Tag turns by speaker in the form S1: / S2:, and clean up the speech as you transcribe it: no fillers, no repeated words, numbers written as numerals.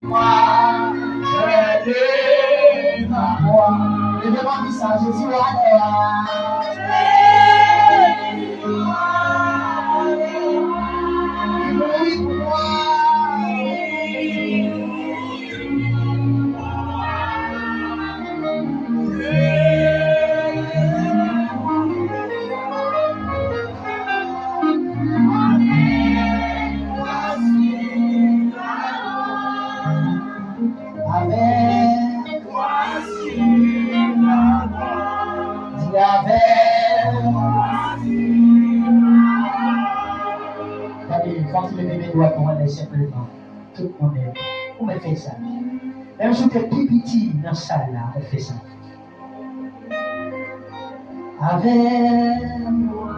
S1: moi, je ma foi. Le demande ça, Jésus il mourit pour moi. Quand tu lèves mes doigts pour aller simplement, tout le monde est. Où me fait ça? Même si tu es petit dans la salle là, on fait ça. Avec moi,